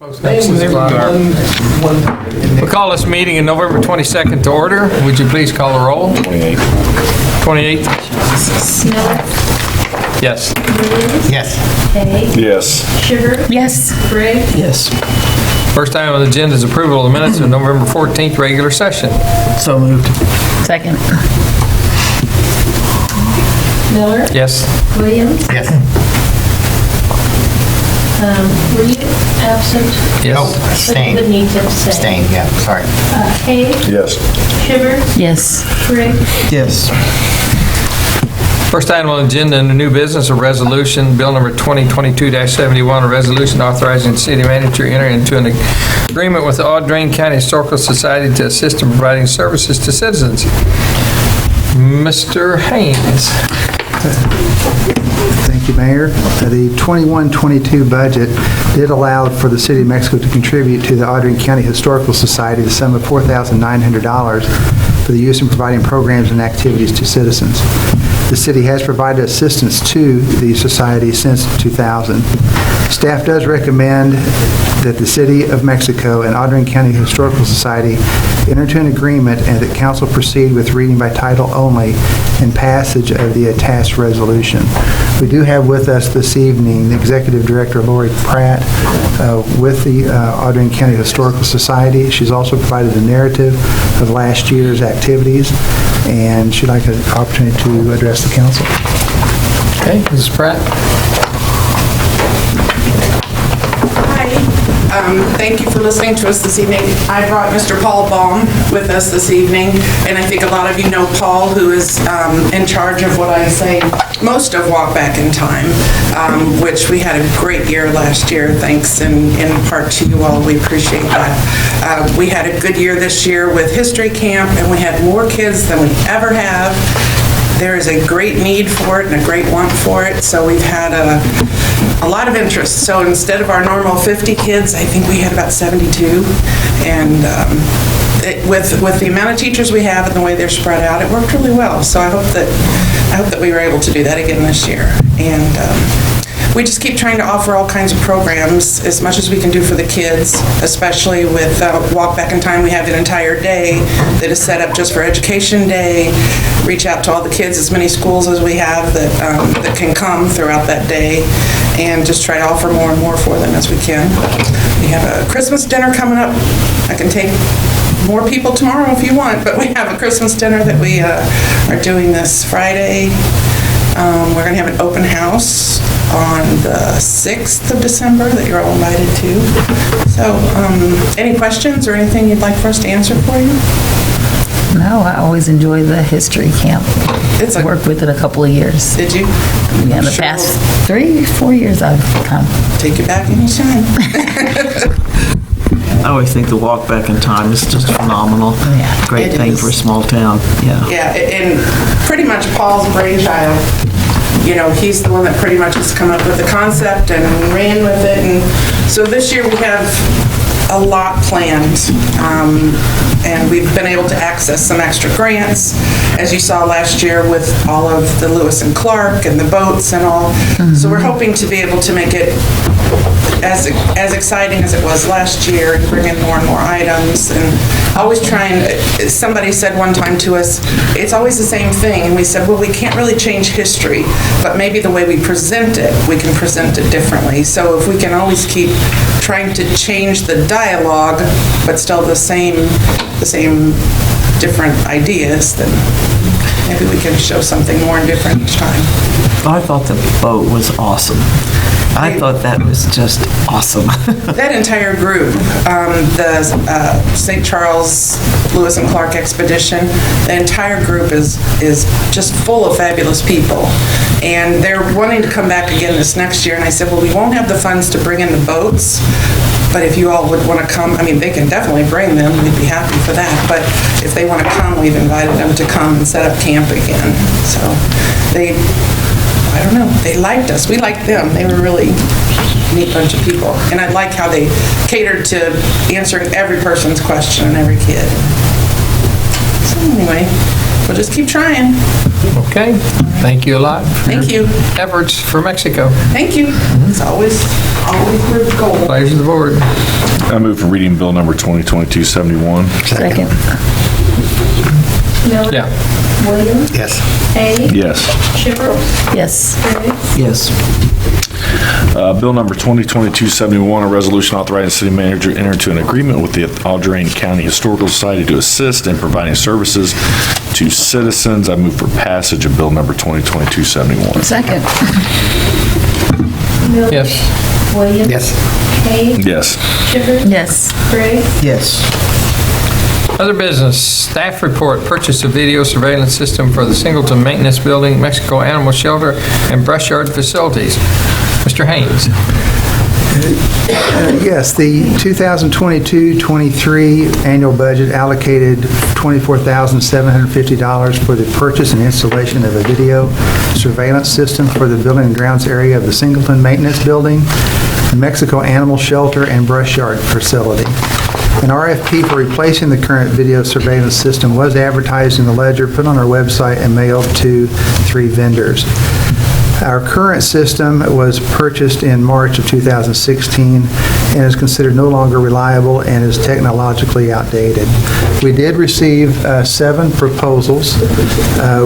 We'll call this meeting in November 22nd to order. Would you please call the roll? 28th. Miller. Yes. Williams. Yes. Hay. Yes. Sugar. Yes. Gray. Yes. First item on the agenda is approval of the minutes of November 14th regular session. So moved. Second. Miller. Yes. Williams. Yes. Were you absent? Yes. No, abstain. Would need to abstain. Abstain, yeah, sorry. Hay. Yes. Sugar. Yes. Gray. Yes. First item on the agenda in the new business, a resolution, bill number 2022-71, a resolution authorizing the city manager to enter into an agreement with the Audrain County Historical Society to assist in providing services to citizens. Mr. Haynes. Thank you, Mayor. The 21-22 budget did allow for the City of Mexico to contribute to the Audrain County Historical Society the sum of $4,900 for the use in providing programs and activities to citizens. The city has provided assistance to the society since 2000. Staff does recommend that the City of Mexico and Audrain County Historical Society enter into an agreement and that council proceed with reading by title only and passage of the attached resolution. We do have with us this evening the Executive Director, Lori Pratt, with the Audrain County Historical Society. She's also provided a narrative of last year's activities, and she'd like an opportunity to address the council. Okay, Mrs. Pratt. Thank you for listening to us this evening. I brought Mr. Paul Baum with us this evening, and I think a lot of you know Paul, who is in charge of what I say most of Walk Back in Time, which we had a great year last year, thanks in part to you all. We appreciate that. We had a good year this year with History Camp, and we had more kids than we ever have. There is a great need for it and a great want for it, so we've had a lot of interest. So instead of our normal 50 kids, I think we had about 72. And with the amount of teachers we have and the way they're spread out, it worked really well. So I hope that we were able to do that again this year. And we just keep trying to offer all kinds of programs as much as we can do for the kids, especially with Walk Back in Time. We have an entire day that is set up just for Education Day. Reach out to all the kids, as many schools as we have that can come throughout that day, and just try to offer more and more for them as we can. We have a Christmas dinner coming up. I can take more people tomorrow if you want, but we have a Christmas dinner that we are doing this Friday. We're going to have an open house on the 6th of December that you're all invited to. So, any questions or anything you'd like for us to answer for you? No, I always enjoy the history camp. It's Worked with it a couple of years. Did you? Yeah, the Sure. past 3-4 years I've come. Take you back anytime. I always think the Walk Back in Time is just phenomenal. Yeah. Great It thing is. for a small town, yeah. Yeah, and pretty much Paul's brainchild. You know, he's the one that pretty much has come up with the concept and ran with it. And so this year we have a lot planned, and we've been able to access some extra grants, as you saw last year with all of the Lewis and Clark and the boats and all. So we're hoping to be able to make it as exciting as it was last year and bring in more and more items, and always trying. Somebody said one time to us, it's always the same thing, and we said, well, we can't really change history, but maybe the way we present it, we can present it differently. So if we can always keep trying to change the dialogue, but still the same different ideas, then maybe we can show something more and different each time. I thought the boat was awesome. I thought that was just awesome. That entire group, the St. Charles Lewis and Clark expedition, the entire group is just full of fabulous people. And they're wanting to come back again this next year. And I said, well, we won't have the funds to bring in the boats, but if you all would want to come, I mean, they can definitely bring them. We'd be happy for that. But if they want to come, we've invited them to come and set up camp again. So I don't know, they liked us. We liked them. They were really neat bunch of people. And I like how they catered to answering every person's question and every kid. So anyway, We'll just keep trying. Okay, thank you a lot. for Thank your you. Efforts for Mexico. Thank you. It's always where the goal. Pleasure of the board. I move for reading bill number 2022-71. Second. Miller. Yeah. Williams. Yes. Hay. Yes. Shivers. Yes. Briggs. Yes. Bill number 2022-71, a resolution authorizing the city manager to enter into an agreement with the Audrain County Historical Society to assist in providing services to citizens. I move for passage of bill number 2022-71. Second. Miller. Yes. Williams. Yes. Hay. Yes. Shivers. Yes. Briggs. Yes. Other business, staff report, purchase of video surveillance system for the Singleton Maintenance Building, Mexico Animal Shelter, and brush yard facilities. Mr. Haynes. Yes, the 2022-23 annual budget allocated $24,750 for the purchase and installation of a video surveillance system for the building and grounds area of the Singleton Maintenance Building, the Mexico Animal Shelter, and brush yard facility. An RFP for replacing the current video surveillance system was advertised in the Ledger, put on our website, and mailed to 3 vendors. Our current system was purchased in March of 2016 and is considered no longer reliable and is technologically outdated. We did receive 7 proposals,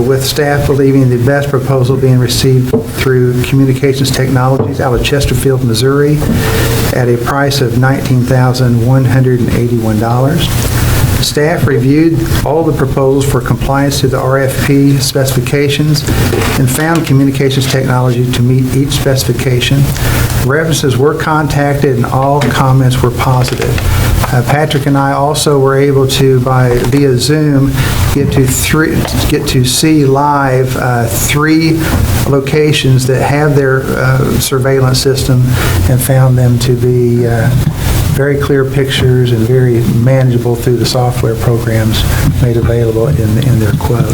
with staff believing the best proposal being received through Communications Technologies out of Chesterfield, Missouri, at a price of $19,181. Staff reviewed all the proposals for compliance to the RFP specifications and found Communications Technology to meet each specification. References were contacted and all comments were positive. Patrick and I also were able to, via Zoom, get to see live 3 locations that have their surveillance system and found them to be very clear pictures and very manageable through the software programs made available in their quote.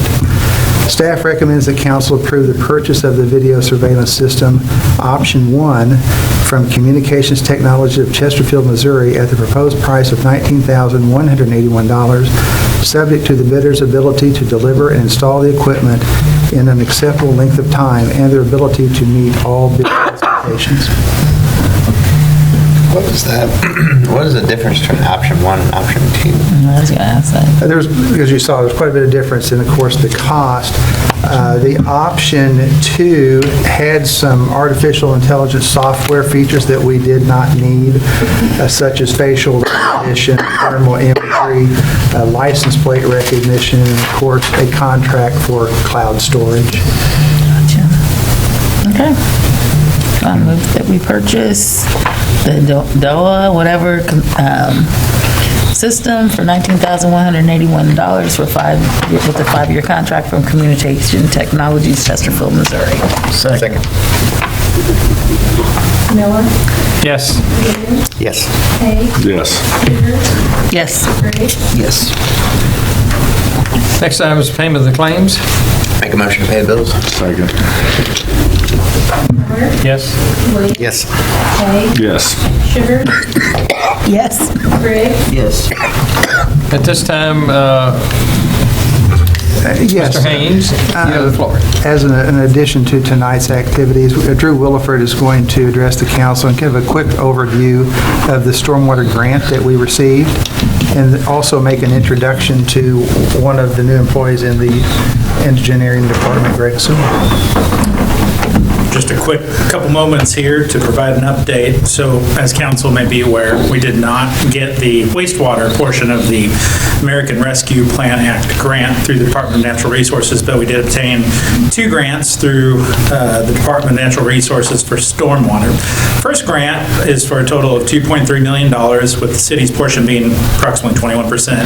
Staff recommends that council approve the purchase of the video surveillance system, option 1, from Communications Technology of Chesterfield, Missouri, at the proposed price of $19,181, subject to the bidder's ability to deliver and install the equipment in an acceptable length of time and their ability to meet all bid specifications. What is that? What is the difference between option 1 and option 2? I was going to ask that. As you saw, there's quite a bit of difference in, of course, the cost. The option 2 had some artificial intelligence software features that we did not need, such as facial recognition, thermal imagery, license plate recognition, and of course, a contract for cloud storage. Gotcha. Okay. I move that we purchase the DOA, whatever, system for $19,181 with a 5-year contract from Communication Technologies, Chesterfield, Missouri. Second. Miller. Yes. Williams. Yes. Hay. Yes. Shivers. Yes. Briggs. Yes. Next item is payment of the claims. Make a motion to pay the bills? Second. Miller. Yes. Williams. Yes. Hay. Yes. Shivers. Yes. Briggs. Yes. At this time, Yes. Mr. Haynes, you have the floor. As an addition to tonight's activities, Drew Williford is going to address the council and give a quick overview of the stormwater grant that we received, and also make an introduction to one of the new employees in the engineering department, Greg Sewell. Just a quick couple moments here to provide an update. So as council may be aware, we did not get the wastewater portion of the American Rescue Plan Act grant through the Department of Natural Resources, but we did obtain 2 grants through the Department of Natural Resources for stormwater. First grant is for a total of $2.3 million, with the city's portion being approximately 21%,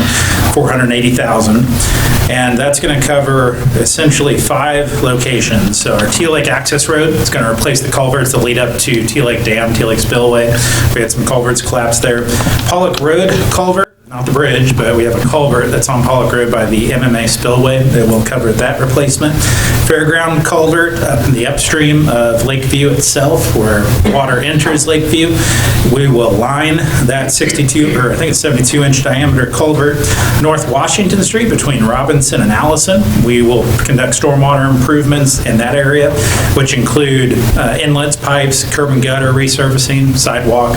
$480,000. And that's going to cover essentially 5 locations. So our Teal Lake Access Road, it's going to replace the culverts that lead up to Teal Lake Dam, Teal Lake Spillway. We had some culverts collapse there. Pollock Road culvert, not the bridge, but we have a culvert that's on Pollock Road by the MMA spillway that will cover that replacement. Fairground culvert up in the upstream of Lakeview itself, where water enters Lakeview. We will line that 72-inch diameter culvert North Washington Street between Robinson and Allison. We will conduct stormwater improvements in that area, which include inlets, pipes, curb and gutter resurfacing, sidewalk.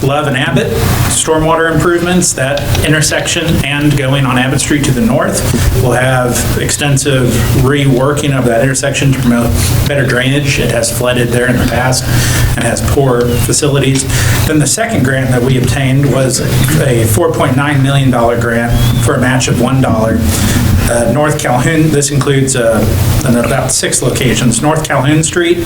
Love and Abbott, stormwater improvements, that intersection and going on Abbott Street to the north. We'll have extensive reworking of that intersection to promote better drainage. It has flooded there in the past and has poor facilities. Then the second grant that we obtained was a $4.9 million grant for a match of $1. North Calhoun, this includes about 6 locations. North Calhoun Street,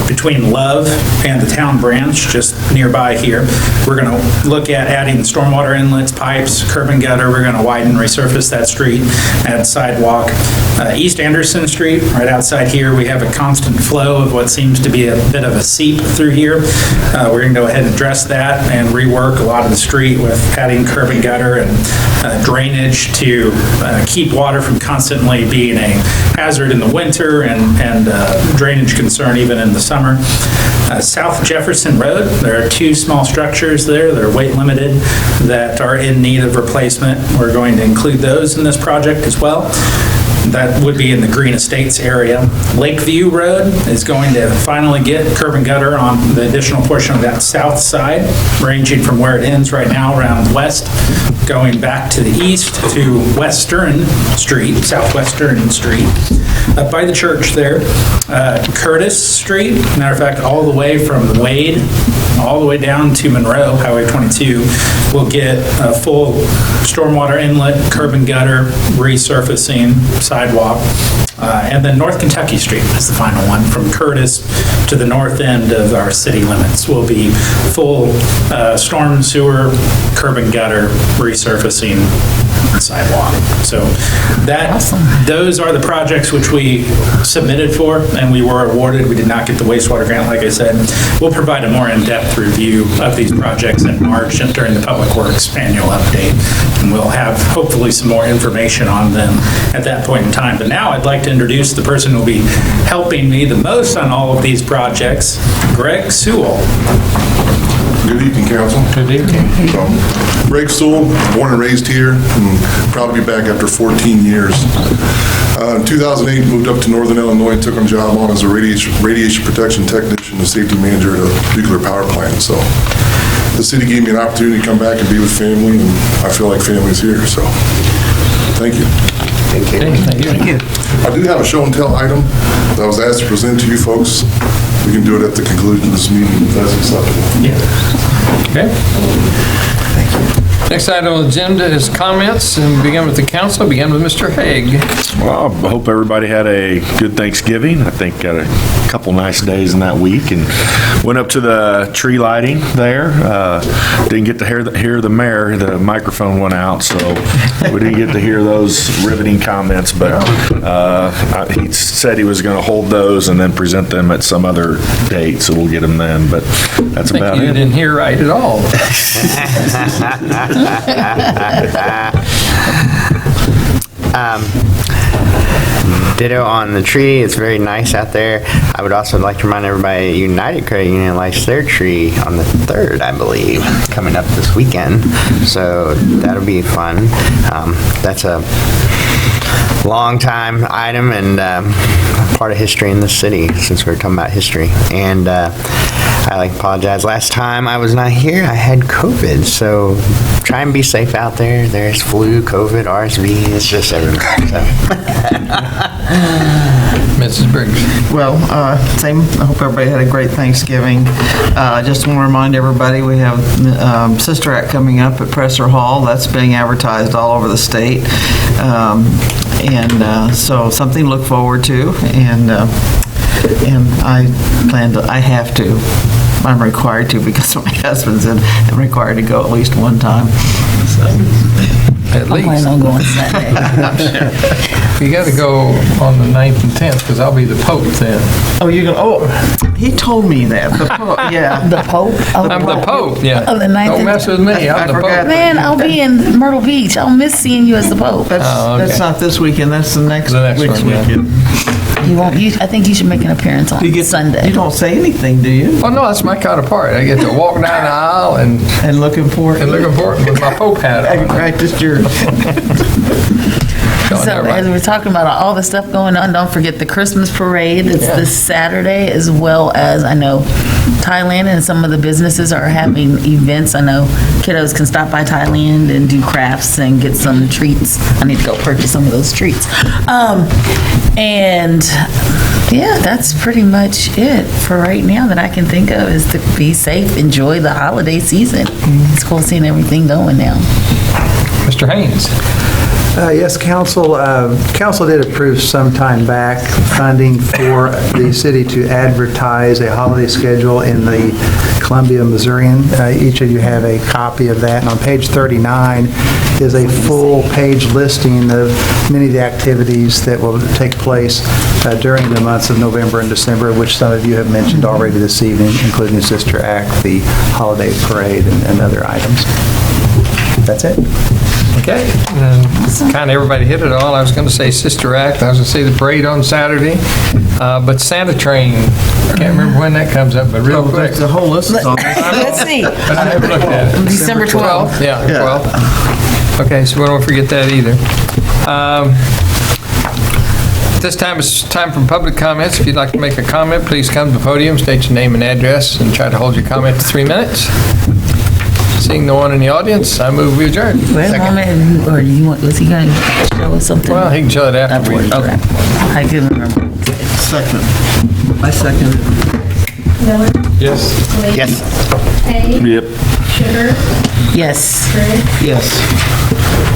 between Love and the town branch, just nearby here. We're going to look at adding stormwater inlets, pipes, curb and gutter. We're going to widen, resurface that street, add sidewalk. East Anderson Street, right outside here, we have a constant flow of what seems to be a bit of a seep through here. We're going to go ahead and address that and rework a lot of the street with adding curb and gutter and drainage to keep water from constantly being a hazard in the winter and drainage concern even in the summer. South Jefferson Road, there are 2 small structures there that are weight limited that are in need of replacement. We're going to include those in this project as well. That would be in the Green Estates area. Lakeview Road is going to finally get curb and gutter on the additional portion of that south side, ranging from where it ends right now around west, going back to the east to Western Street, Southwestern Street, up by the church there. Curtis Street, matter of fact, all the way from Wade, all the way down to Monroe, Highway 22, will get a full stormwater inlet, curb and gutter, resurfacing, sidewalk. And then North Kentucky Street is the final one, from Curtis to the north end of our city limits will be full storm sewer, curb and gutter, resurfacing, sidewalk. So those are the projects which we submitted for and we were awarded. We did not get the wastewater grant, like I said. We'll provide a more in-depth review of these projects in March and during the Public Works annual update. And we'll have hopefully some more information on them at that point in time. But now I'd like to introduce the person who will be helping me the most on all of these projects, Greg Sewell. Good evening, Council. Good evening. Greg Sewell, born and raised here, and proud to be back after 14 years. In 2008, moved up to Northern Illinois, took on a job on as a radiation protection technician and safety manager at a nuclear power plant. So the city gave me an opportunity to come back and be with family, and I feel like family's here, so thank you. Thank you. Thank you. I do have a show and tell item that I was asked to present to you folks. We can do it at the conclusion of this meeting if that's acceptable. Okay. Thank you. Next item on the agenda is comments, and begin with the council. Begin with Mr. Haig. Well, I hope everybody had a good Thanksgiving. I think got a couple nice days in that week, and went up to the tree lighting there. Didn't get to hear the mayor. The microphone went out, so we didn't get to hear those riveting comments. But he said he was going to hold those and then present them at some other date, so we'll get them then. But that's about You it. didn't hear right at all. Ditto on the tree. It's very nice out there. I would also like to remind everybody United Credit Union lights their tree on the 3rd, I believe, coming up this weekend. So that'll be fun. That's a long time item and part of history in this city, since we're talking about history. And I like to apologize. Last time I was not here, I had COVID, so try and be safe out there. There's flu, COVID, RSV, it's just everywhere. So. Mrs. Briggs. Well, same. I hope everybody had a great Thanksgiving. Just want to remind everybody we have Sister Act coming up at Presser Hall. That's being advertised all over the state. So something to look forward to. And I have to I'm required to because my husband's in, I'm required to go at least one time. So, At I'm planning least. on going Sunday. You got to go on the 9th and 10th, because I'll be the Pope then. oh, he told me that. Yeah. The Pope? Oh, I'm the Pope, yeah. Oh, the 9th Don't and- mess with me, I'm I the forgot. Pope. Man, I'll be in Myrtle Beach. I'll miss seeing you as the Pope. That's, Oh, okay. that's not this weekend, that's the next The next week's one, yeah. weekend. You won't, I think you should make an appearance on Sunday. You don't say anything, do you? Well, no, that's my kind of part. I get to walk down the aisle and Looking for it. look important with my Pope hat I on. practiced your. Showing So as everybody. we're talking about all the stuff going on, don't forget the Christmas parade. It's this Saturday, as well as I know Thailand and some of the businesses are having events. I know kiddos can stop by Thailand and do crafts and get some treats. I need to go purchase some of those treats. And yeah, that's pretty much it for right now that I can think of, is to be safe, enjoy the holiday season. It's cool seeing everything going now. Mr. Haynes. Yes, council did approve some time back funding for the city to advertise a holiday schedule in the Columbia Missourian. Each of you have a copy of that, and on page 39 is a full-page listing of many of the activities that will take place during the months of November and December, which some of you have mentioned already this evening, including Sister Act, the holiday parade, and other items. That's it. Okay, kind of everybody hit it all. I was going to say Sister Act, I was going to say the parade on Saturday, but Santa Train, I can't remember when that comes up, but real quick. The whole list is on there. Let's see. I never looked at it. December 12th. Yeah, 12th. Okay, so we don't forget that either. This time it's time for public comments. If you'd like to make a comment, please come to the podium, state your name and address, and try to hold your comment to 3 minutes. Seeing no one in the audience, I move we adjourn. Wait a moment, or do you want, was he going to show us something? Well, he can show it after we... Okay. I can remember. Second. I second. Miller, Yes. Blake. Yes. Hay, Yep. Sugar, Yes. Briggs, Yes.